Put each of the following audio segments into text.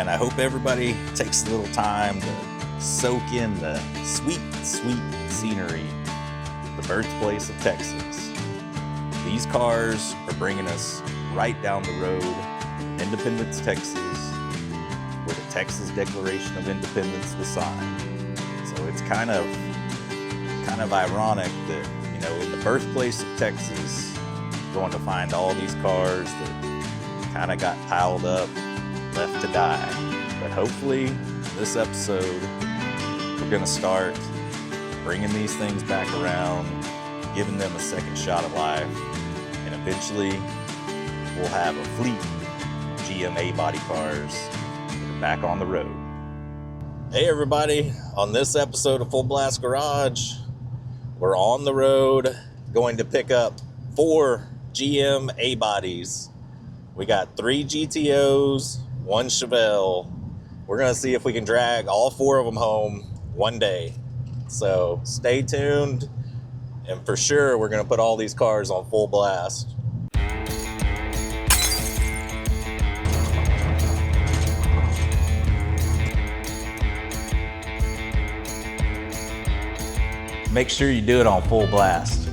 and I hope everybody takes a little time to soak in the sweet, sweet scenery, the birthplace of Texas. These cars are bringing us right down the road, Independence, Texas, where the Texas Declaration of Independence was signed. So it's kind of ironic that, you know, in the birthplace of Texas, you're going to find all these cars that kind of got piled up, left to die. But hopefully, this episode, we're going to start bringing these things back around, giving them a second shot of life, and eventually, we'll have a fleet of GM Abody cars that are back on the road. Hey everybody, on this episode of Full Blast Garage, we're on the road going to pick up 4 GM Abodies. We got 3 GTOs, 1 Chevelle. We're going to see if we can drag all 4 of them home one day. So stay tuned, and for sure we're going to put all these cars on full blast. Make sure you do it on full blast.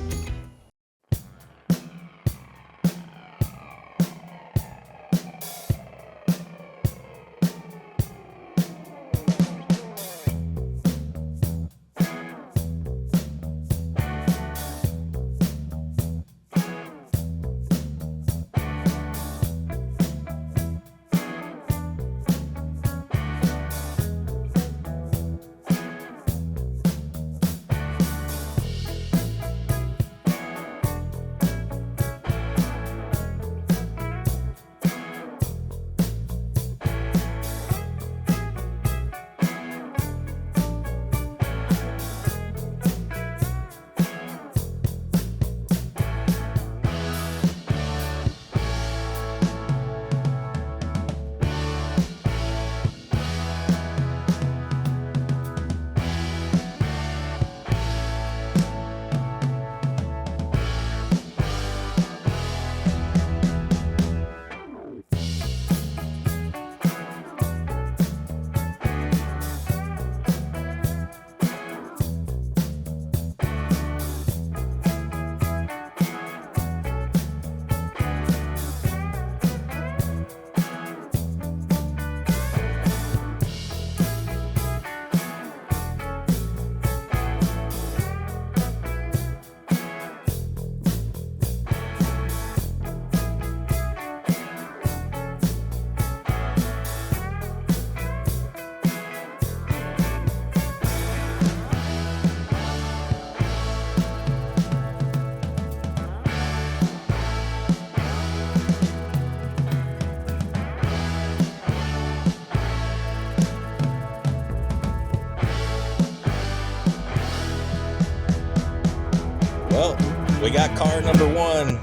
Well, we got car number 1,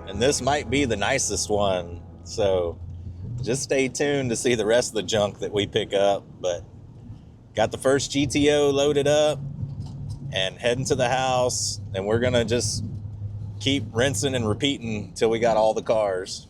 and this might be the nicest one. So just stay tuned to see the rest of the junk that we pick up. But got the first GTO loaded up and heading to the house, and we're gonna just keep rinsing and repeating till we got all the cars.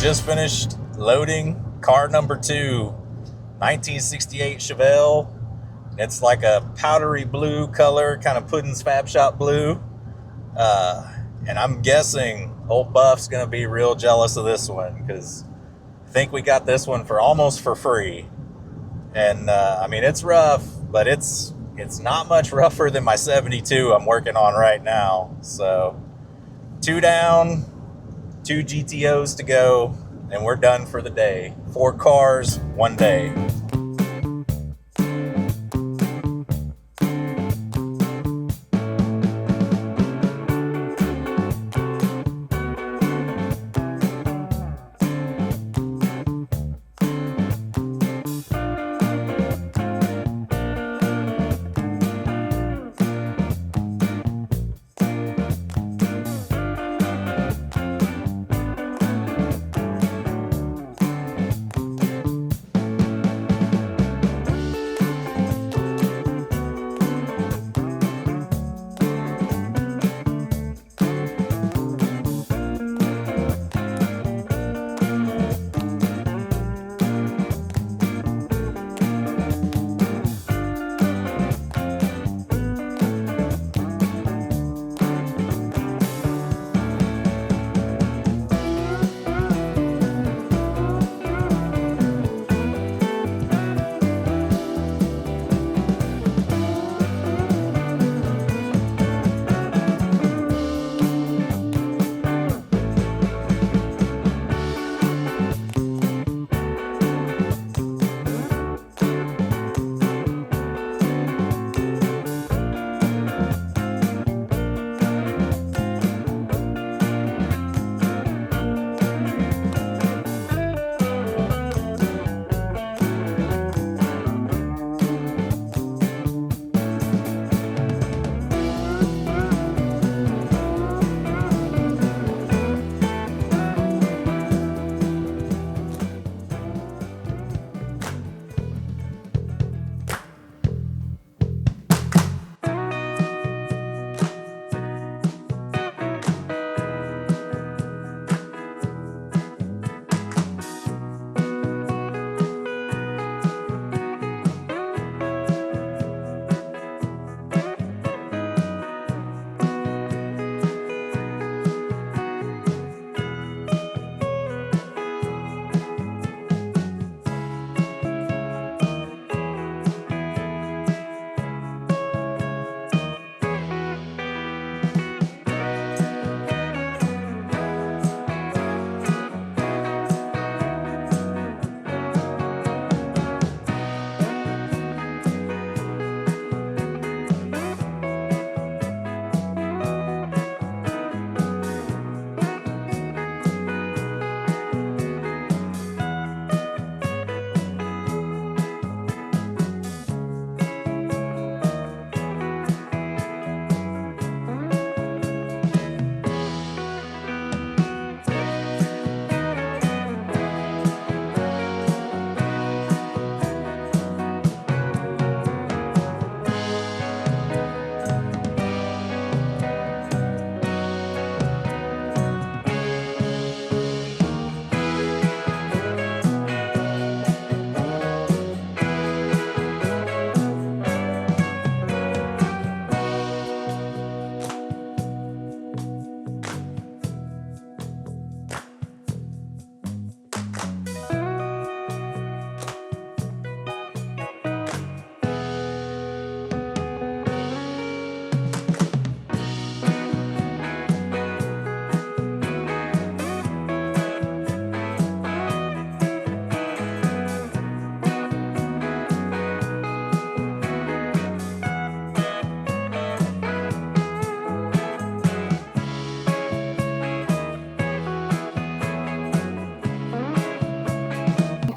just finished loading car number 2, 1968 Chevelle. It's like a powdery blue color, kind of Puddin's Fab Shop blue. And I'm guessing old Buff's going to be real jealous of this one, because I think we got this one for almost for free. And I mean, it's rough, but it's not much rougher than my 72 I'm working on right now. So 2 down, 2 GTOs to go, and we're done for the day. 4 cars, 1 day.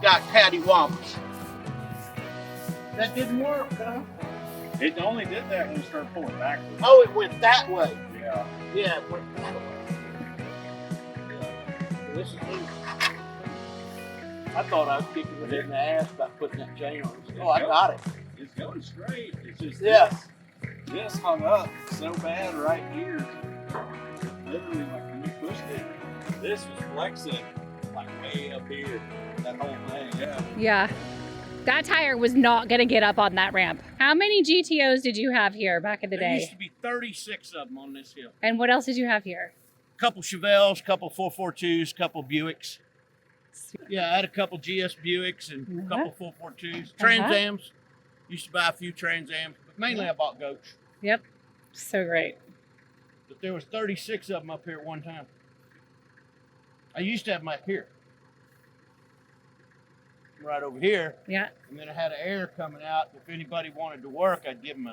Got cattywampus. That didn't work, huh? It only did that when you started pulling backwards. Oh, it went that way. Yeah. Yeah, it went that way. Yeah. This is new. I thought I was kicking it in the ass about putting that chain on. Oh, I got it. It's going straight. It's just this hung up so bad right here. Literally, like when you pushed it, this was flexing like way up here. That whole thing, yeah. Yeah. That tire was not going to get up on that ramp. How many GTOs did you have here back in the There used day? to be 36 of them on this hill. And what else did you have here? Couple Chevelles, couple 442s, couple Buicks. Yeah, I had a couple GS Buicks and a couple 442s. Trans Ams. Used to buy a few Trans Ams, but mainly I bought goats. Yep. So great. But there was 36 of them up here at one time. I used to have them up here. Right over here. Yeah. And then I had an air coming out. If anybody wanted to work, I'd give them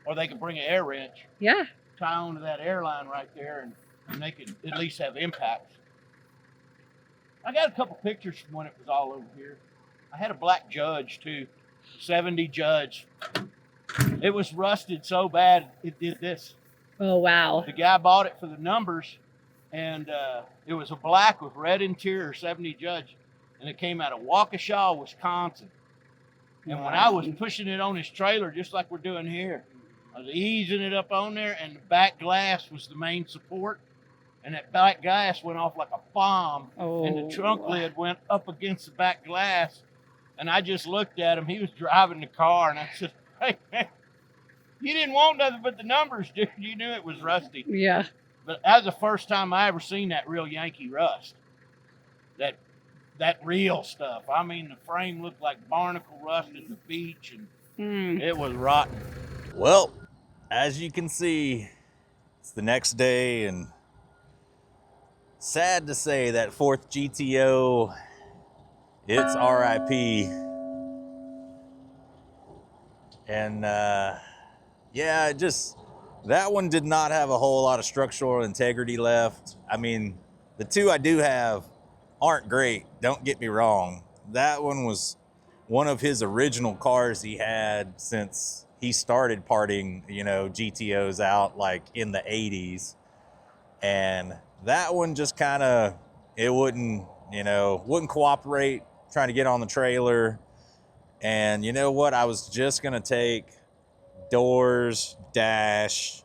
or they could bring an air wrench. Yeah. Tie onto that airline right there, and they could at least have impacts. I got a couple pictures from when it was all over here. I had a black Judge too, 70 Judge. It was rusted so bad it did this. Oh, wow. The guy bought it for the numbers, and it was a black with red interior, 70 Judge, and it came out of Waukesha, Wisconsin. And when I was pushing it on his trailer, just like we're doing here, I was easing it up on there, and the back glass was the main support, and that back glass went off like a bomb, and the trunk lid went up against the back glass, and I just looked at him. He was driving the car, and I said, "Hey, man, you didn't want nothing but the numbers, dude. You knew it was rusty." Yeah. But that was the first time I ever seen that real Yankee rust. That real stuff. I mean, the frame looked like barnacle rust at the beach, and it was rotten. Well, as you can see, it's the next day, and sad to say that fourth GTO, it's RIP. And yeah, that one did not have a whole lot of structural integrity left. I mean, the two I do have aren't great, don't get me wrong. That one was one of his original cars he had since he started parting, GTOs out like in the 80s. And that one just kind of, it wouldn't cooperate trying to get on the trailer. And you know what? I was just going to take doors, dash,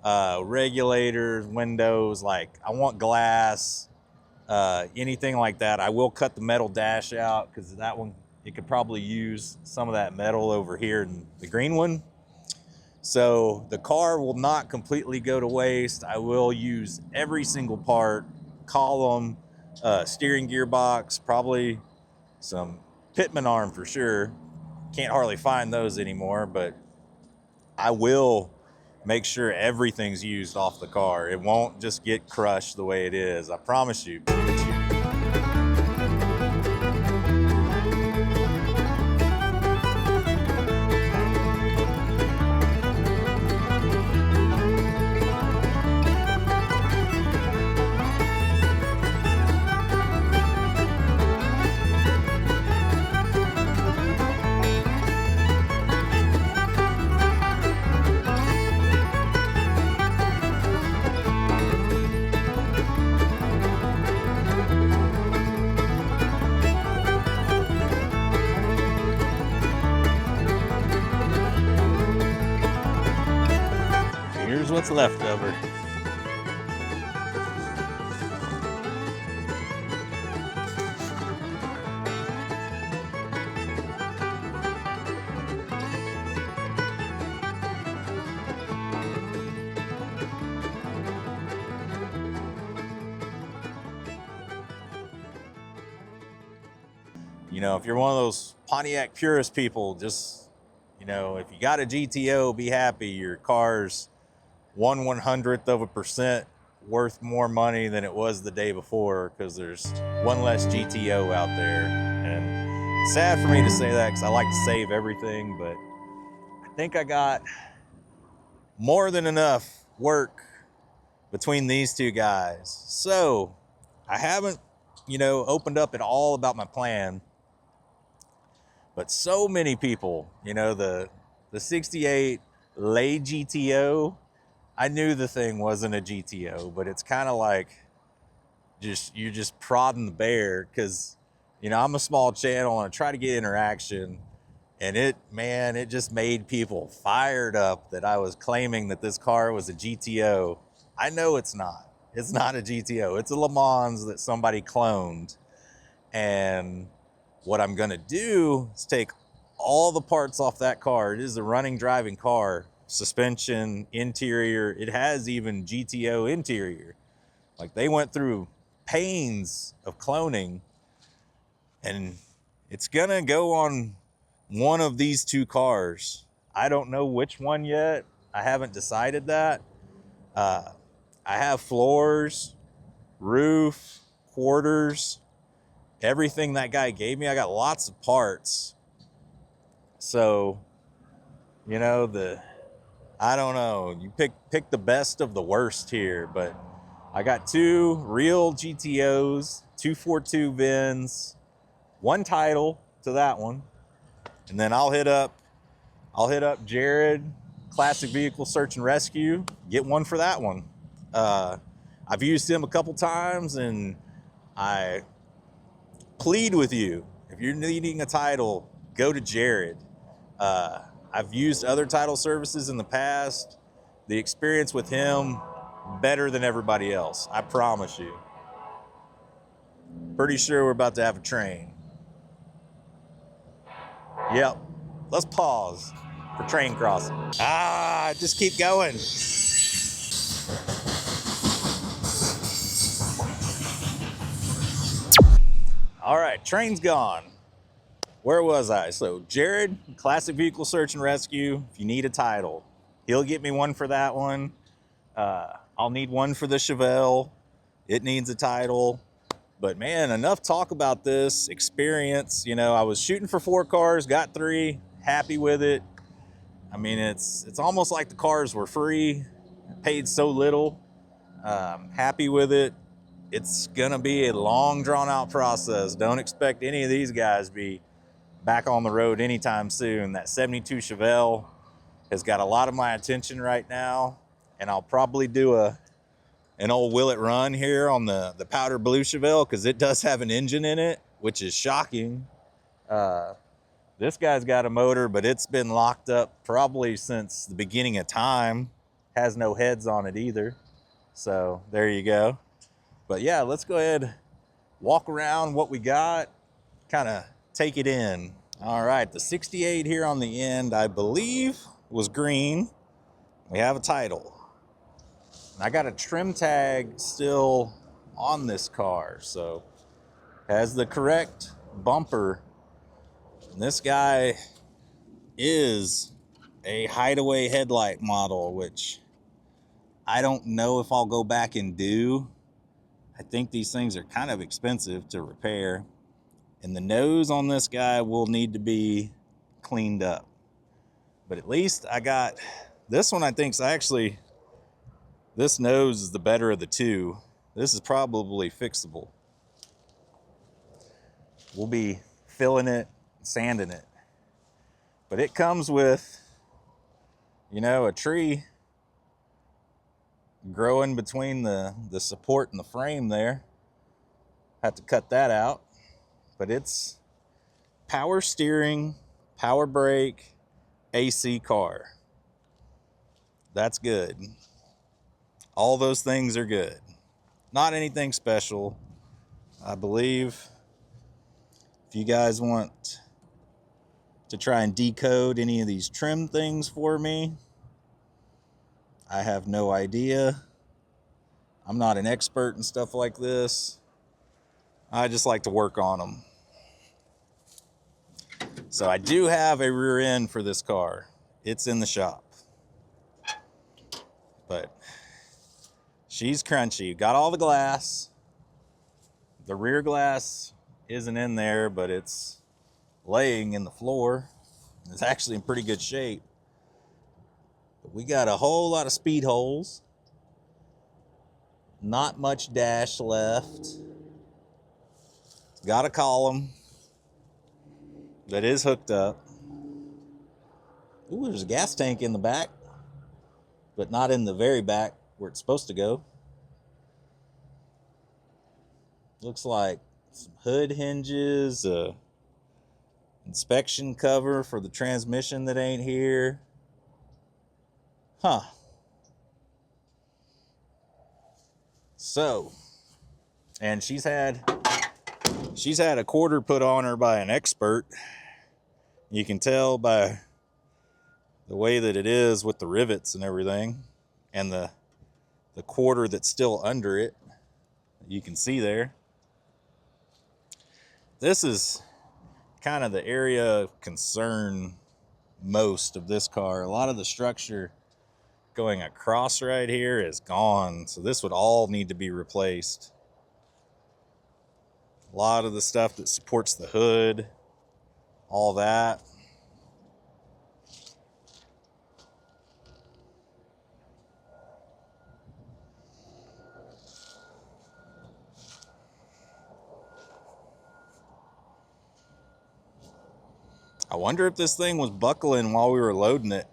regulators, windows, like I want glass, anything like that. I will cut the metal dash out because that one, it could probably use some of that metal over here in the green one. So the car will not completely go to waste. I will use every single part, column, steering gearbox, probably some pitman arm for sure. Can't hardly find those anymore, but I will make sure everything's used off the car. It won't just get crushed the way it is. I promise you. Here's what's left of her. If you're one of those Pontiac purist people, just, if you got a GTO, be happy. Your car's 1/100% worth more money than it was the day before because there's one less GTO out there. And it's sad for me to say that because I like to save everything, but I think I got more than enough work between these two guys. So I haven't, opened up at all about my plan, but so many people, the 68 Lay GTO, I knew the thing wasn't a GTO, but it's kind of like you're just prodding the bear because, I'm a small channel and I try to get interaction, and it just made people fired up that I was claiming that this car was a GTO. I know it's not. It's not a GTO. It's a Le Mans that somebody cloned. And what I'm gonna do is take all the parts off that car. It is a running, driving car. Suspension, interior, it has even GTO interior. Like, they went through pains of cloning, and it's gonna go on one of these two cars. I don't know which one yet. I haven't decided that. I have floors, roof, quarters, everything that guy gave me. I got lots of parts. So, you know, I don't know. You pick the best of the worst here, but I got 2 real GTOs, 242 VINs, 1 title to that one. And then I'll hit up Jared, Classic Vehicle Search and Rescue, get one for that one. I've used him a couple times, and I plead with you, if you're needing a title, go to Jared. I've used other title services in the past. The experience with him, better than everybody else, I promise you. Pretty sure we're about to have a train. Yep, let's pause for train crossing. Just keep going. All right, train's gone. Where was I? So Jared, Classic Vehicle Search and Rescue, if you need a title, he'll get me one for that one. I'll need one for the Chevelle. It needs a title. But man, enough talk about this experience. You know, I was shooting for 4 cars, got 3, happy with it. I mean, it's almost like the cars were free, paid so little. Happy with it. It's gonna be a long, drawn out process. Don't expect any of these guys to be back on the road anytime soon. That 72 Chevelle has got a lot of my attention right now, and I'll probably do an old will it run here on the powder blue Chevelle, because it does have an engine in it, which is shocking. This guy's got a motor, but it's been locked up probably since the beginning of time. Has no heads on it either. So there you go. But yeah, let's go ahead, walk around what we got, kind of take it in. All right, the 68 here on the end, I believe was green. We have a title. I got a trim tag still on this car, so has the correct bumper. And this guy is a hideaway headlight model, which I don't know if I'll go back and do. I think these things are kind of expensive to repair. And the nose on this guy will need to be cleaned up. But at least I got this one. I think this nose is the better of the two. This is probably fixable. We'll be filling it, sanding it. But it comes with, you know, a tree growing between the support and the frame there. Have to cut that out. But it's power steering, power brake, AC car. That's good. All those things are good. Not anything special. I believe if you guys want to try and decode any of these trim things for me, I have no idea. I'm not an expert in stuff like this. I just like to work on them. So I do have a rear end for this car. It's in the shop. But she's crunchy. Got all the glass. The rear glass isn't in there, but it's laying in the floor. It's actually in pretty good shape. But we got a whole lot of speed holes. Not much dash left. Got a column that is hooked up. Ooh, there's a gas tank in the back, but not in the very back where it's supposed to go. Looks like some hood hinges, inspection cover for the transmission that ain't here. Huh. So, and she's had She's had a quarter put on her by an expert. You can tell by the way that it is with the rivets and everything, and the quarter that's still under it. You can see there. This is kind of the area of concern most of this car. A lot of the structure going across right here is gone, so this would all need to be replaced. A lot of the stuff that supports the hood, all that. I wonder if this thing was buckling while we were loading it,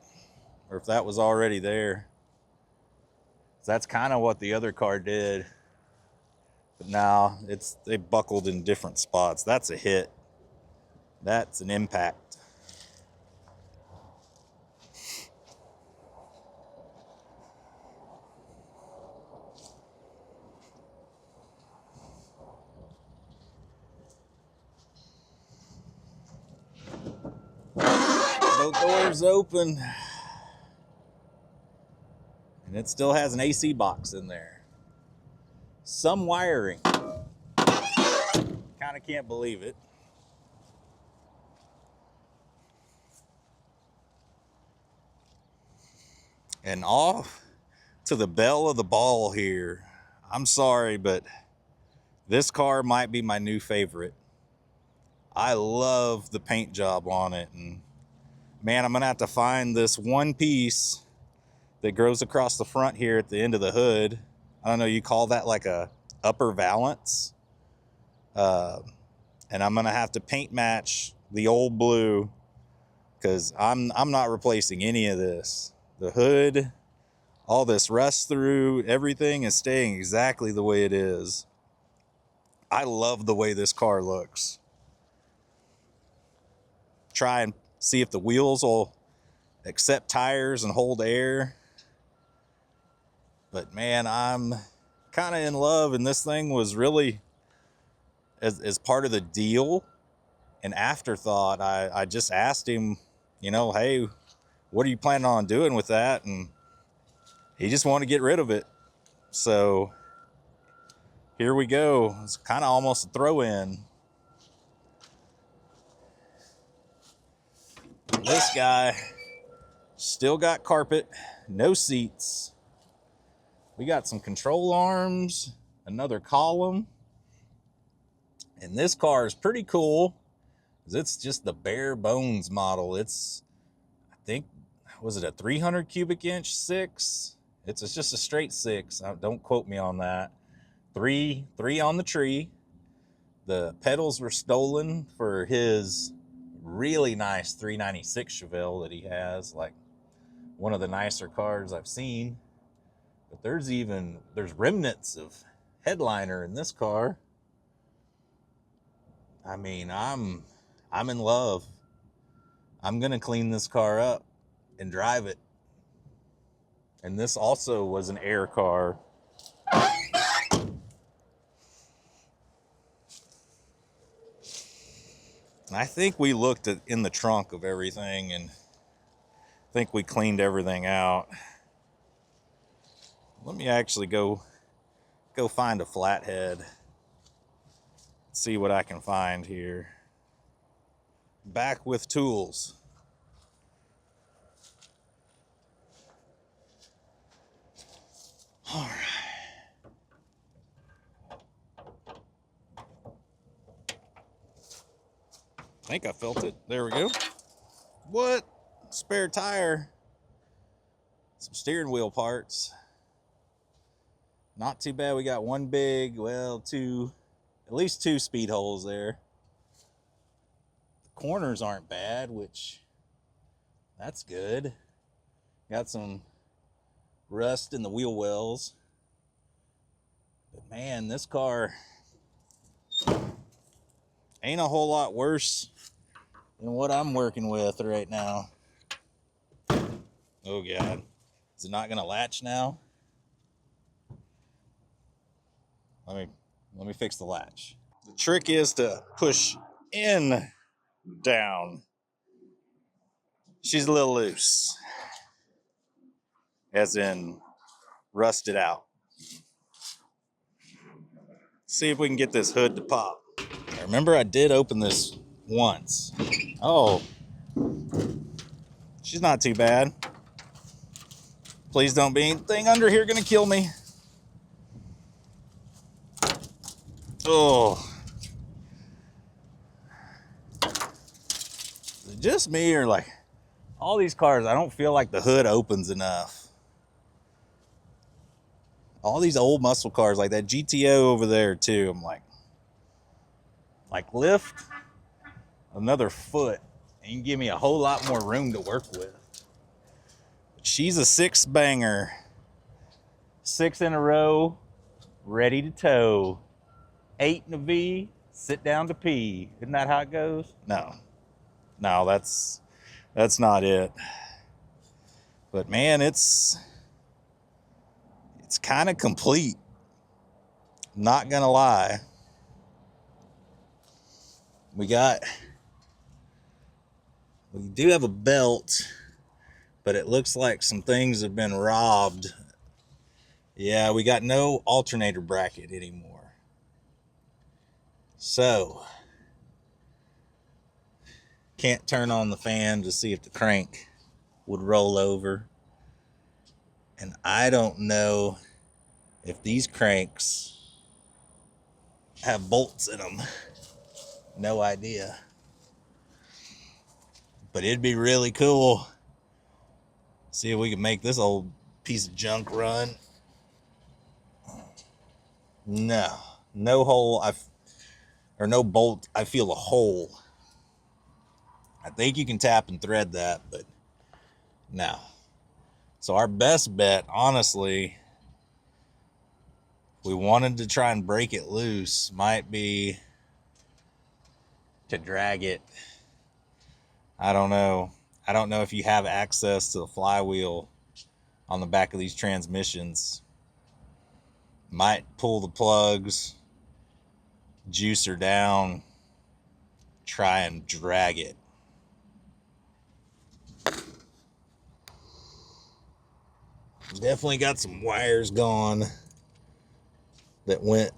or if that was already there. That's kind of what the other car did. But now they buckled in different spots. That's a hit. That's an impact. Both doors open. And it still has an AC box in there. Some wiring. Kind of can't believe it. And off to the belle of the ball here. I'm sorry, but this car might be my new favorite. I love the paint job on it. And man, I'm gonna have to find this one piece that goes across the front here at the end of the hood. I don't know, you call that like a upper valance. And I'm gonna have to paint match the old blue, because I'm not replacing any of this. The hood, all this rust through, everything is staying exactly the way it is. I love the way this car looks. Try and see if the wheels will accept tires and hold air. But man, I'm kind of in love, and this thing was really, as part of the deal, an afterthought. I just asked him, you know, hey, what are you planning on doing with that? And he just wanted to get rid of it. So here we go. It's kind of almost a throw-in. This guy still got carpet, no seats. We got some control arms, another column. And this car is pretty cool, because it's just the bare bones model. It's, I think, was it a 300 cubic inch 6? It's just a straight 6. Don't quote me on that. Three on the tree. The pedals were stolen for his really nice 396 Chevelle that he has, like one of the nicer cars I've seen. But there's remnants of headliner in this car. I mean, I'm in love. I'm gonna clean this car up and drive it. And this also was an air car. And I think we looked in the trunk of everything, and I think we cleaned everything out. Let me actually go find a flathead. See what I can find here. Back with tools. All right. I think I felt it. There we go. What? Spare tire. Some steering wheel parts. Not too bad. We got one big, well, at least two speed holes there. The corners aren't bad, which, that's good. Got some rust in the wheel wells. But man, this car ain't a whole lot worse than what I'm working with right now. Oh God, is it not gonna latch now? Let me fix the latch. The Trick is to push in, down. She's a little loose, as in rusted out. See if we can get this hood to pop. I remember I did open this once. Oh, she's not too bad. Please don't be anything under here gonna kill me. Oh. Is it just me, or like all these cars, I don't feel like the hood opens enough. All these old muscle cars, like that GTO over there too, I'm like lift another foot and you can give me a whole lot more room to work with. She's a 6 banger. 6 in a row, ready to tow. 8 in a V, sit down to pee. Isn't that how it goes? No, that's not it. But man, it's kind of complete. Not gonna lie. We do have a belt, but it looks like some things have been robbed. Yeah, we got no alternator bracket anymore. So, can't turn on the fan to see if the crank would roll over. And I don't know if these cranks have bolts in them. No idea. But it'd be really cool. See if we can make this old piece of junk run. No hole. Or no bolt. I feel a hole. I think you can tap and thread that, but no. So our best bet, honestly, if we wanted to try and break it loose, might be to drag it. I don't know. I don't know if you have access to the flywheel on the back of these transmissions. Might pull the plugs, juice her down, try and drag it. Definitely got some wires gone that went.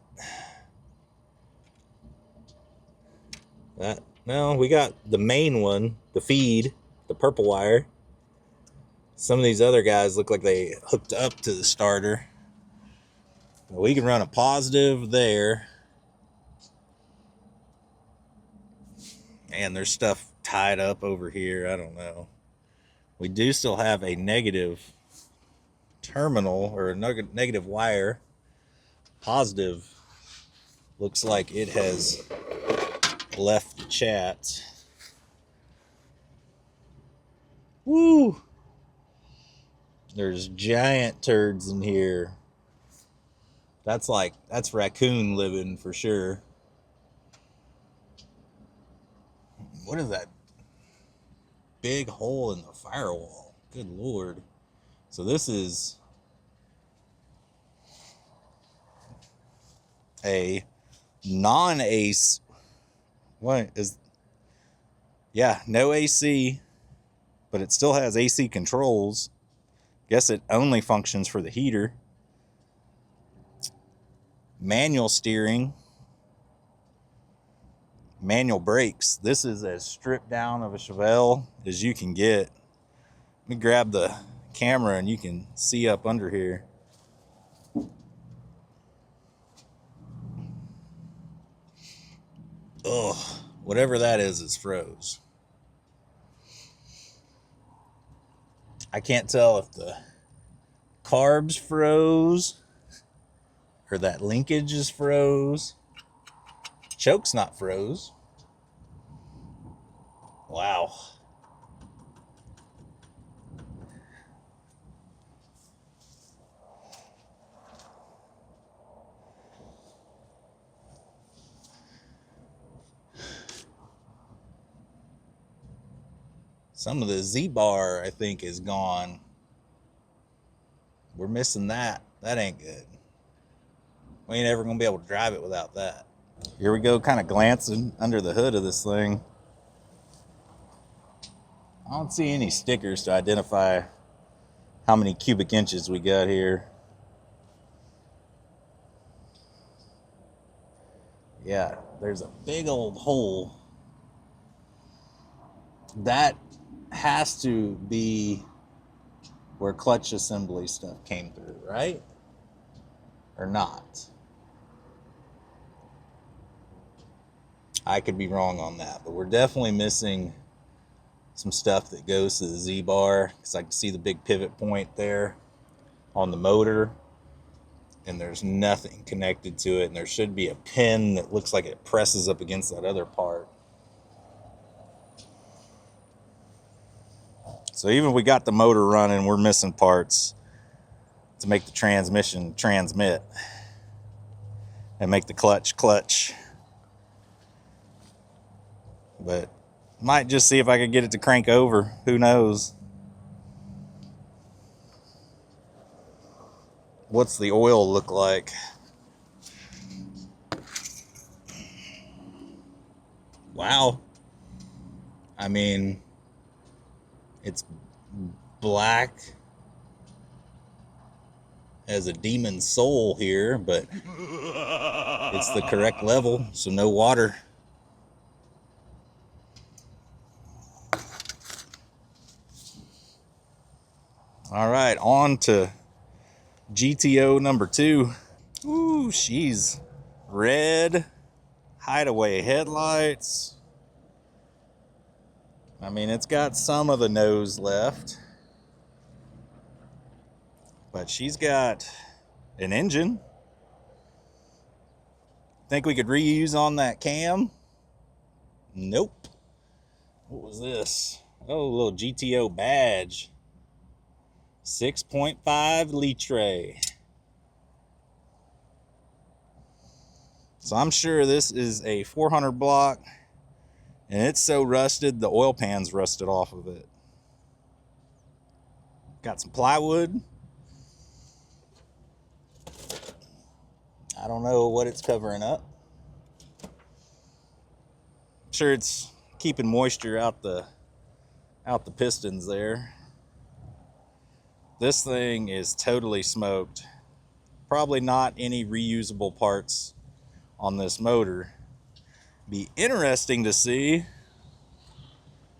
No, we got the main one, the feed, the purple wire. Some of these other guys look like they hooked up to the starter. We can run a positive there. And there's stuff tied up over here. I don't know. We do still have a negative terminal, or a negative wire. Positive looks like it has left the chat. Woo! There's giant turds in here. That's raccoon living for sure. What is that big hole in the firewall? Good Lord. So this is a non-AC. What is? Yeah, no AC, but it still has AC controls. Guess it only functions for the heater. Manual steering. Manual brakes. This is as stripped down of a Chevelle as you can get. Let me grab the camera and you can see up under here. Ugh, whatever that is froze. I can't tell if the carbs froze or that linkage is froze. Choke's not froze. Wow. Some of the Z-bar, I think, is gone. We're missing that. That ain't good. We ain't ever gonna be able to drive it without that. Here we go, kind of glancing under the hood of this thing. I don't see any stickers to identify how many cubic inches we got here. Yeah, there's a big old hole. That has to be where clutch assembly stuff came through, right? Or not? I could be wrong on that, but we're definitely missing some stuff that goes to the Z-bar, because I can see the big pivot point there on the motor, and there's nothing connected to it, and there should be a pin that looks like it presses up against that other part. So even if we got the motor running, we're missing parts to make the transmission transmit and make the clutch clutch. But might just see if I could get it to crank over. Who knows? What's the oil look like? Wow. I mean, it's black as a demon's soul here, but it's the correct level, so no water. All right, on to GTO number 2. Ooh, she's red, hideaway headlights. I mean, it's got some of the nose left, but she's got an engine. Think we could reuse on that cam? Nope. What was this? Oh, a little GTO badge. 6.5 litre. So I'm sure this is a 400 block, and it's so rusted the oil pan's rusted off of it. Got some plywood. I don't know what it's covering up. I'm sure it's keeping moisture out the pistons there. This thing is totally smoked. Probably not any reusable parts on this motor. Be interesting to see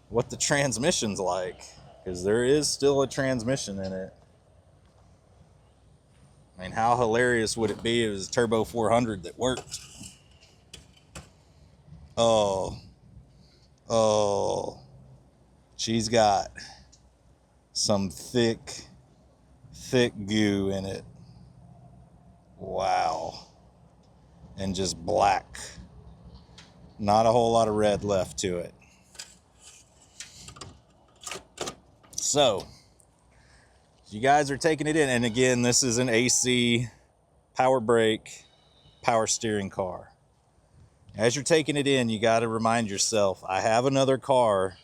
what the transmission's like, because there is still a transmission in it. I mean, how hilarious would it be if it was a turbo 400 that worked? Oh, she's got some thick goo in it. Wow. And just black. Not a whole lot of red left to it. So, you guys are taking it in, and again, this is an AC power brake, power steering car. As you're taking it in, you got to remind yourself, I have another car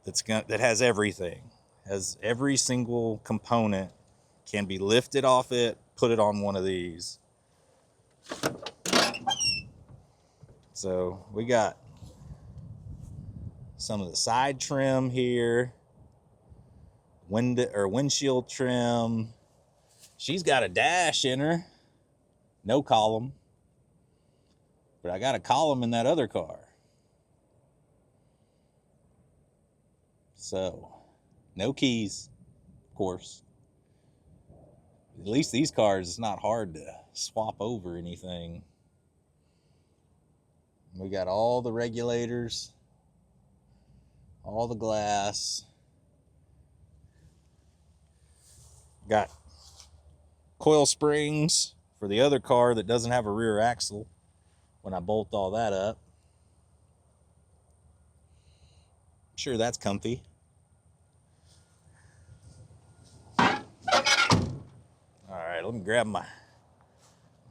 that has everything. Has every single component, can be lifted off it, put it on one of these. So we got some of the side trim here, windshield trim. She's got a dash in her, no column, but I got a column in that other car. So no keys, of course. At least these cars, it's not hard to swap over anything. We got all the regulators, all the glass. Got coil springs for the other car that doesn't have a rear axle when I bolt all that up. I'm sure that's comfy. Alright, let me grab my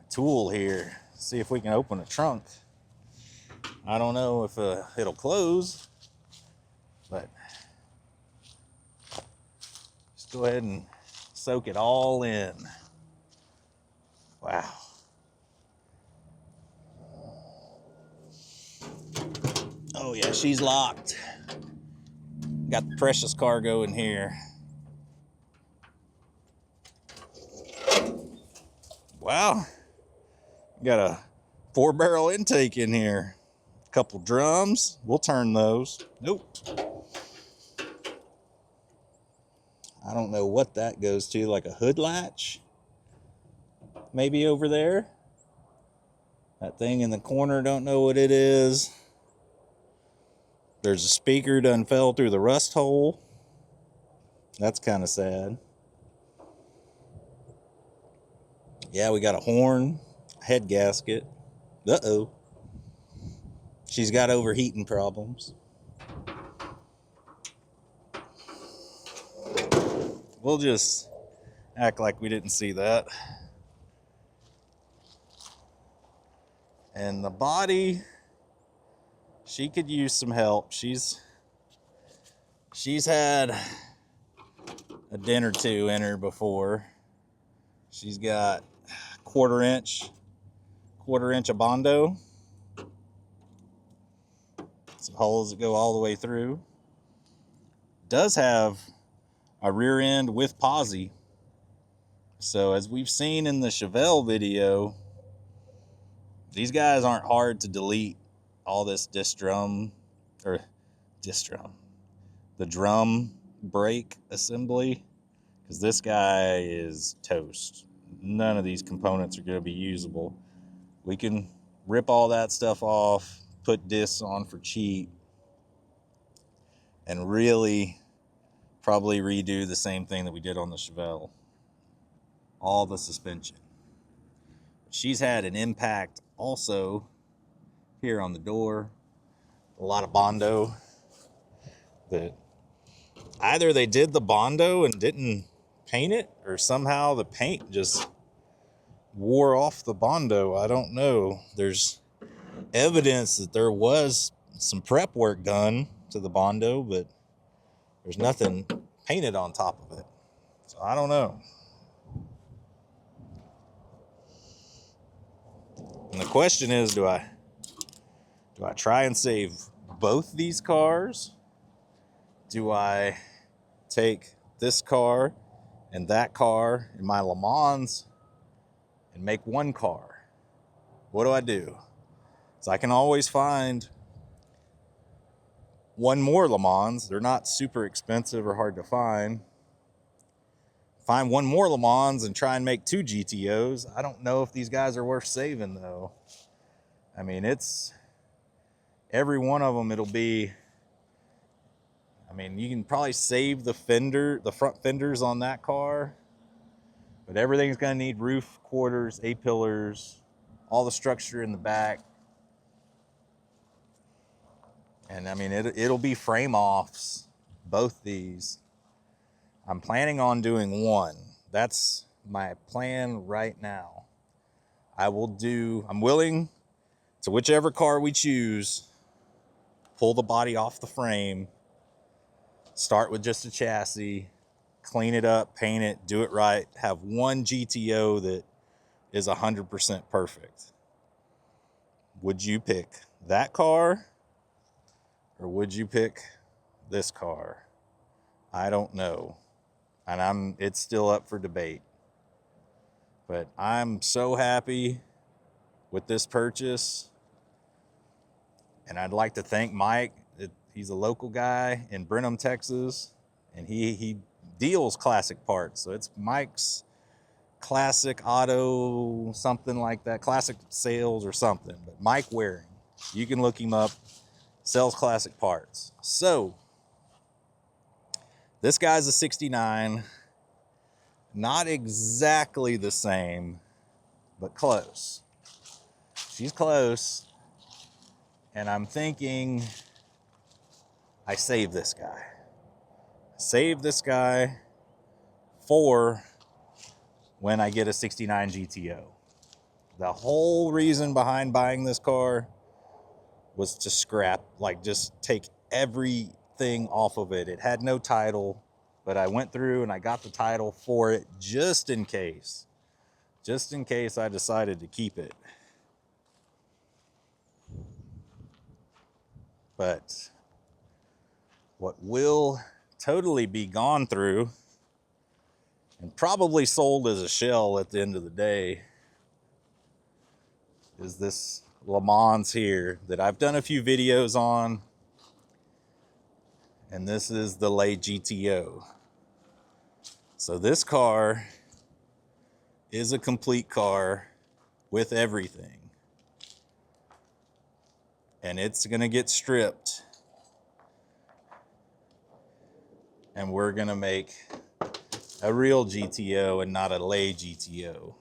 tool here, see if we can open a trunk. I don't know if it'll close, but just go ahead and soak it all in. Wow. she's locked. Got the precious cargo in here. Wow. Got a 4-barrel intake in here. A couple drums. We'll turn those. Nope. I don't know what that goes to, like a hood latch? Maybe over there? That thing in the corner, don't know what it is. There's a speaker done fell through the rust hole. That's kind of sad. Yeah, we got a horn, head gasket. Uh-oh. She's got overheating problems. We'll just act like we didn't see that. And the body, she could use some help. She's had a dent or two in her before. She's got quarter inch Abondo. Some holes that go all the way through. Does have a rear end with posi. So as we've seen in the Chevelle video, these guys aren't hard to delete. All this the drum brake assembly, because this guy is toast. None of these components are going to be usable. We can rip all that stuff off, put discs on for cheap, and really probably redo the same thing that we did on the Chevelle. All the suspension. She's had an impact also here on the door. A lot of Bondo. That either they did the Bondo and didn't paint it, or somehow the paint just wore off the Bondo. I don't know. There's evidence that there was some prep work done to the Bondo, but there's nothing painted on top of it. So I don't know. And the question is, do I try and save both these cars? Do I take this car and that car in my Le Mans and make one car? What do I do? So I can always find one more Le Mans. They're not super expensive or hard to find. Find one more Le Mans and try and make 2 GTOs. I don't know if these guys are worth saving though. I mean, it's every one of them, it'll be, I mean, you can probably save the front fenders on that car, but everything's gonna need roof quarters, A-pillars, all the structure in the back. And I mean, it'll be frame offs, both these. I'm planning on doing one. That's my plan right now. I'm willing to, whichever car we choose, pull the body off the frame, start with just a chassis, clean it up, paint it, do it right, have one GTO that is 100% perfect. Would you pick that car or would you pick this car? I don't know. And it's still up for debate. But I'm so happy with this purchase. And I'd like to thank Mike. He's a local guy in Brenham, Texas, and he deals classic parts. So it's Mike's Classic Auto, something like that, Classic Sales or something. But Mike Waring, you can look him up, sells classic parts. So this guy's a 69, not exactly the same, but close. She's close, and I'm thinking I save this guy. Save this guy for when I get a 69 GTO. The whole reason behind buying this car was to scrap, like just take everything off of it. It had no title, but I went through and I got the title for it just in case I decided to keep it. but what will totally be gone through and probably sold as a shell at the end of the day is this Le Mans here that I've done a few videos on. And this is the Le GTO. So this car is a complete car with everything. And it's gonna get stripped. And we're gonna make a real GTO and not a Le GTO.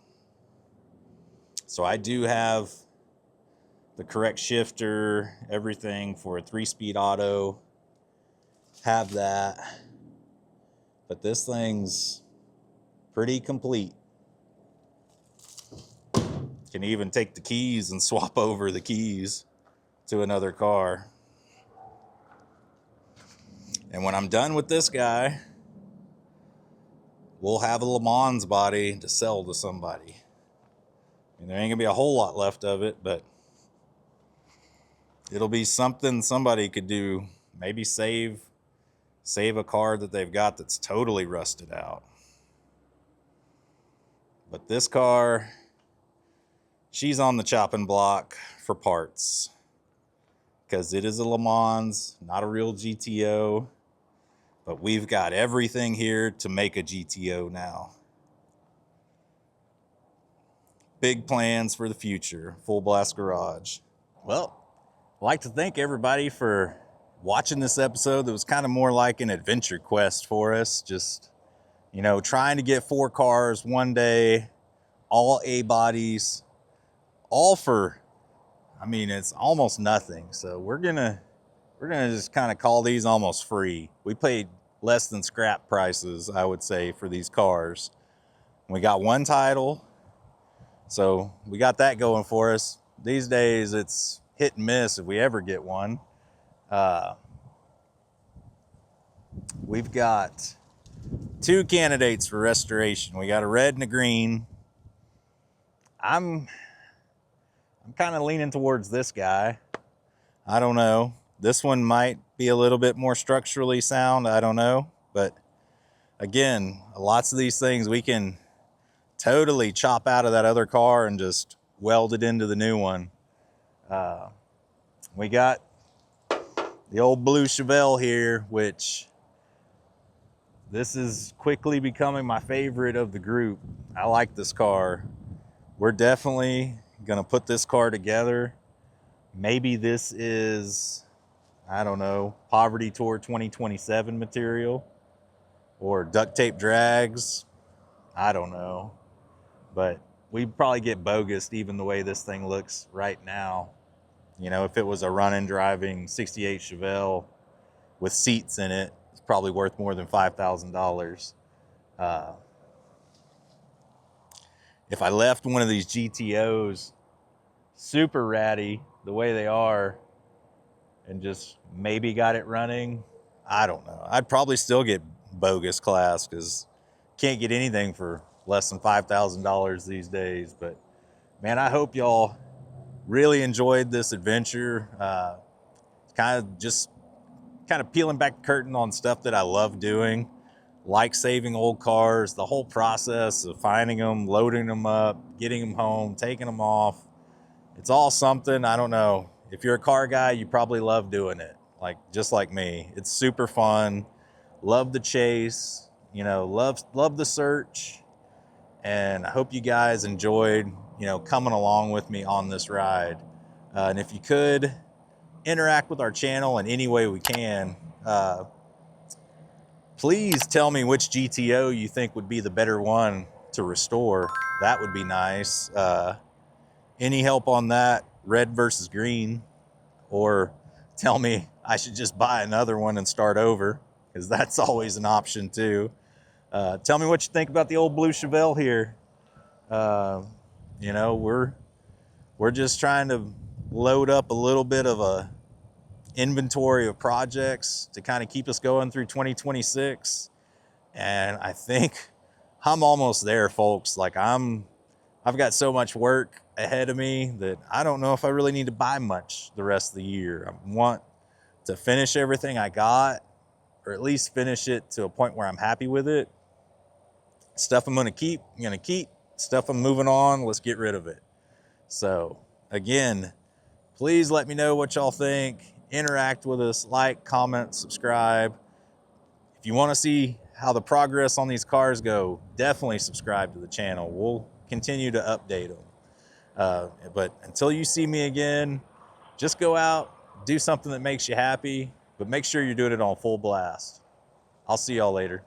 So I do have the correct shifter, everything for a 3-speed auto. Have that. But this thing's pretty complete. Can even take the keys and swap over the keys to another car. And when I'm done with this guy, we'll have a Le Mans body to sell to somebody. And there ain't gonna be a whole lot left of it, but it'll be something somebody could do. Maybe save a car that they've got that's totally rusted out. But this car, she's on the chopping block for parts because it is a Le Mans, not a real GTO, but we've got everything here to make a GTO now. Big plans for the future, Full Blast Garage. Well, I'd like to thank everybody for watching this episode that was kind of more like an adventure quest for us. Just, you know, trying to get 4 cars one day, all A-bodies, all for, I mean, it's almost nothing. So we're gonna just kind of call these almost free. We paid less than scrap prices, I would say, for these cars. We got one title, so we got that going for us. These days it's hit and miss if we ever get one. We've got 2 candidates for restoration. We got a red and a green. I'm kind of leaning towards this guy. I don't know. This one might be a little bit more structurally sound. I don't know. But again, lots of these things we can totally chop out of that other car and just weld it into the new one. We got the old blue Chevelle here, which this is quickly becoming my favorite of the group. I like this car. We're definitely gonna put this car together. Maybe this is, I don't know, Poverty Tour 2027 material or duct tape drags. I don't know, but we'd probably get bogus even the way this thing looks right now. You know, if it was a running, driving 68 Chevelle with seats in it, it's probably worth more than $5,000. If I left one of these GTOs super ratty the way they are and just maybe got it running, I don't know. I'd probably still get bogus class because can't get anything for less than $5,000 these days. But man, I hope y'all really enjoyed this adventure. Kind of peeling back the curtain on stuff that I love doing, like saving old cars, the whole process of finding them, loading them up, getting them home, taking them off. It's all something. I don't know. If you're a car guy, you probably love doing it, just like me. It's super fun. Love the chase, you know, love the search. And I hope you guys enjoyed, you know, coming along with me on this ride. And if you could interact with our channel in any way we can, please tell me which GTO you think would be the better one to restore. That would be nice. Any help on that, red versus green, or tell me I should just buy another one and start over, because that's always an option too. Tell me what you think about the old blue Chevelle here. You know, we're just trying to load up a little bit of a inventory of projects to kind of keep us going through 2026. And I think I'm almost there, folks. I've got so much work ahead of me that I don't know if I really need to buy much the rest of the year. I want to finish everything I got, or at least finish it to a point where I'm happy with it. Stuff I'm gonna keep, I'm gonna keep. Stuff I'm moving on, let's get rid of it. So again, please let me know what y'all think. Interact with us, like, comment, subscribe. If you wanna see how the progress on these cars go, definitely subscribe to the channel. We'll continue to update them. But until you see me again, just go out, do something that makes you happy, but make sure you're doing it on full blast. I'll see y'all later.